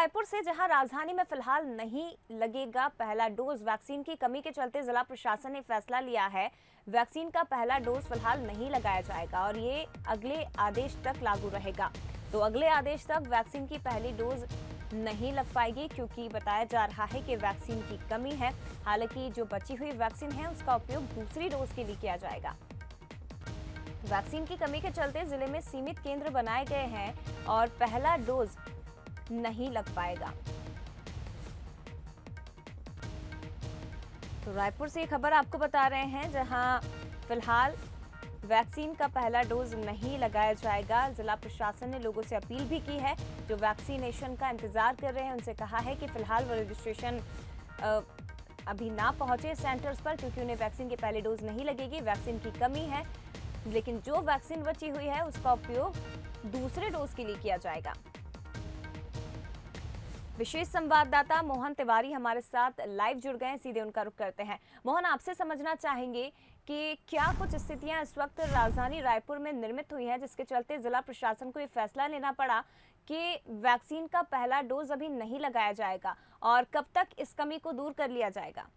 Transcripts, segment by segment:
रायपुर से जहां राजधानी में फिलहाल नहीं लगेगा पहला डोज, वैक्सीन की कमी के चलते जिला प्रशासन ने फैसला लिया है वैक्सीन का पहला डोज फिलहाल नहीं लगाया जाएगा और ये अगले आदेश तक लागू रहेगा। तो अगले आदेश तक वैक्सीन की पहली डोज नहीं लग पाएगी क्योंकि बताया जा रहा है कि वैक्सीन की कमी है। हालांकि जो बची हुई वैक्सीन है उसका उपयोग दूसरी डोज के लिए किया जाएगा। वैक्सीन की कमी के चलते जिले में सीमित केंद्र बनाए गए हैं और पहला डोज नहीं लग पाएगा। तो रायपुर से खबर आपको बता रहे हैं जहां फिलहाल वैक्सीन का पहला डोज नहीं लगाया जाएगा। जिला प्रशासन ने लोगों से अपील भी की है जो वैक्सीनेशन का इंतजार कर रहे हैं, उनसे कहा है कि फिलहाल वो रजिस्ट्रेशन अभी ना पहुंचे सेंटर्स पर क्योंकि उन्हें वैक्सीन के पहले डोज नहीं लगेगी, वैक्सीन की कमी है। लेकिन जो वैक्सीन बची हुई है उसका उपयोग दूसरे डोज के लिए किया जाएगा। विशेष संवाददाता मोहन तिवारी हमारे साथ लाइव जुड़ गए हैं, सीधे उनका रुख करते हैं। मोहन, आपसे समझना चाहेंगे कि क्या कुछ स्थितियां इस वक्त राजधानी रायपुर में निर्मित हुई हैं जिसके चलते जिला प्रशासन को ये फैसला लेना पड़ा कि वैक्सीन का पहला डोज अभी नहीं लगाया जाएगा और कब तक इस कमी को दूर कर लिया जाएगा?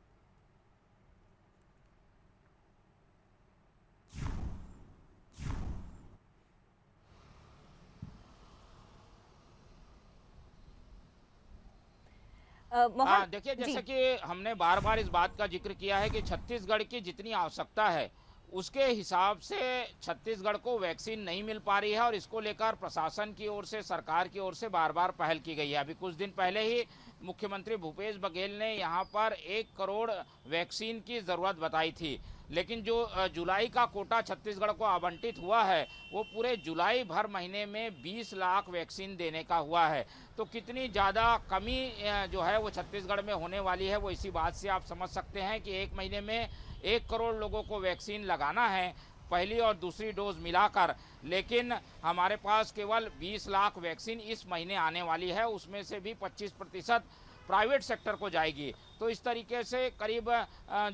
देखिए, जैसे कि हमने बार बार इस बात का जिक्र किया है कि छत्तीसगढ़ की जितनी आवश्यकता है उसके हिसाब से छत्तीसगढ़ को वैक्सीन नहीं मिल पा रही है और इसको लेकर प्रशासन की ओर से, सरकार की ओर से बार बार पहल की गई है। अभी कुछ दिन पहले ही मुख्यमंत्री भूपेश बघेल ने यहाँ पर 1 करोड़ वैक्सीन की ज़रूरत बताई थी, लेकिन जो जुलाई का कोटा छत्तीसगढ़ को आवंटित हुआ है वो पूरे जुलाई भर महीने में 20 लाख वैक्सीन देने का हुआ है। तो कितनी ज़्यादा कमी जो है वो छत्तीसगढ़ में होने वाली है वो इसी बात से आप समझ सकते हैं कि 1 महीने में 1 करोड़ लोगों को वैक्सीन लगाना है, पहली और दूसरी डोज मिलाकर। लेकिन हमारे पास केवल 20 लाख वैक्सीन इस महीने आने वाली है, उसमें से भी 25% प्राइवेट सेक्टर को जाएगी। तो इस तरीके से करीब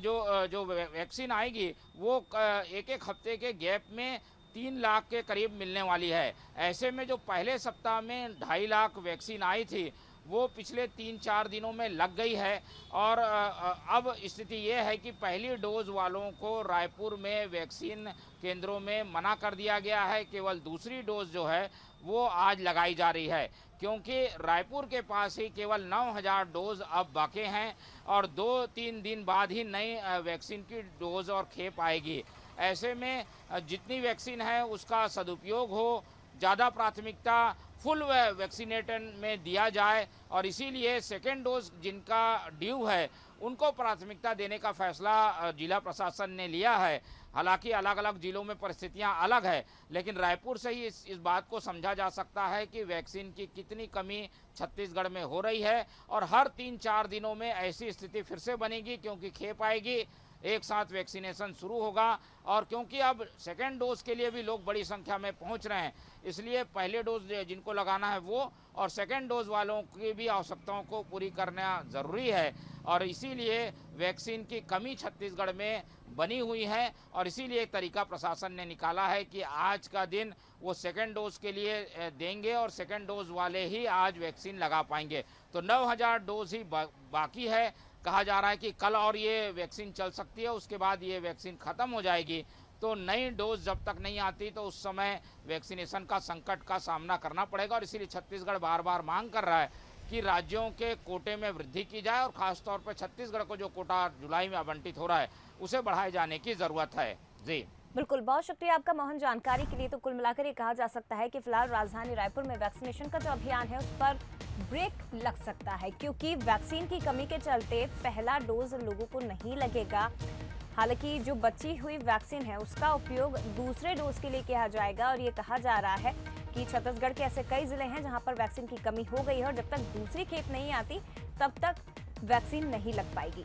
जो वैक्सीन आएगी वो एक हफ्ते के गैप में 3 लाख के करीब मिलने वाली है। ऐसे में जो पहले सप्ताह में 2.5 लाख वैक्सीन आई थी वो पिछले 3-4 दिनों में लग गई है और अब स्थिति ये है कि पहली डोज वालों को रायपुर में वैक्सीन केंद्रों में मना कर दिया गया है। केवल दूसरी डोज जो है वो आज लगाई जा रही है क्योंकि रायपुर के पास ही केवल 9,000 डोज अब बाकी हैं और 2-3 दिन बाद ही नई वैक्सीन की डोज और खेप आएगी। ऐसे में जितनी वैक्सीन है उसका सदुपयोग हो, ज़्यादा प्राथमिकता फुल वैक्सीनेशन में दिया जाए और इसीलिए सेकेंड डोज जिनका ड्यू है उनको प्राथमिकता देने का फैसला जिला प्रशासन ने लिया है। हालांकि अलग अलग जिलों में परिस्थितियां अलग है, लेकिन रायपुर से ही इस बात को समझा जा सकता है कि वैक्सीन की कितनी कमी छत्तीसगढ़ में हो रही है और हर 3-4 दिनों में ऐसी स्थिति फिर से बनेगी क्योंकि खेप आएगी, एक साथ वैक्सीनेशन शुरू होगा। और क्योंकि अब सेकेंड डोज के लिए भी लोग बड़ी संख्या में पहुंच रहे हैं, इसलिए पहले डोज जिनको लगाना है वो और सेकेंड डोज वालों की भी आवश्यकताओं को पूरी करना ज़रूरी है और इसीलिए वैक्सीन की कमी छत्तीसगढ़ में बनी हुई है और इसीलिए एक तरीका प्रशासन ने निकाला है कि आज का दिन वो सेकेंड डोज के लिए देंगे और सेकेंड डोज वाले ही आज वैक्सीन लगा पाएंगे। तो 9,000 डोज ही बाकी है। कहा जा रहा है कि कल और ये वैक्सीन चल सकती है, उसके बाद ये वैक्सीन ख़त्म हो जाएगी। तो नई डोज जब तक नहीं आती तो उस समय वैक्सीनेशन का संकट का सामना करना पड़ेगा और इसीलिए छत्तीसगढ़ बार बार मांग कर रहा है कि राज्यों के कोटे में वृद्धि की जाए और ख़ासतौर पर छत्तीसगढ़ को जो कोटा जुलाई में आवंटित हो रहा है उसे बढ़ाए जाने की ज़रूरत है। जी बिल्कुल, बहुत शुक्रिया आपका मोहन जानकारी के लिए। तो कुल मिलाकर ये कहा जा सकता है कि फिलहाल राजधानी रायपुर में वैक्सीनेशन का जो अभियान है उस पर ब्रेक लग सकता है क्योंकि वैक्सीन की कमी के चलते पहला डोज लोगों को नहीं लगेगा। हालांकि जो बची हुई वैक्सीन है उसका उपयोग दूसरे डोज के लिए किया जाएगा और ये कहा जा रहा है कि छत्तीसगढ़ के ऐसे कई जिले हैं जहां पर वैक्सीन की कमी हो गई है और जब तक दूसरी खेप नहीं आती तब तक वैक्सीन नहीं लग पाएगी।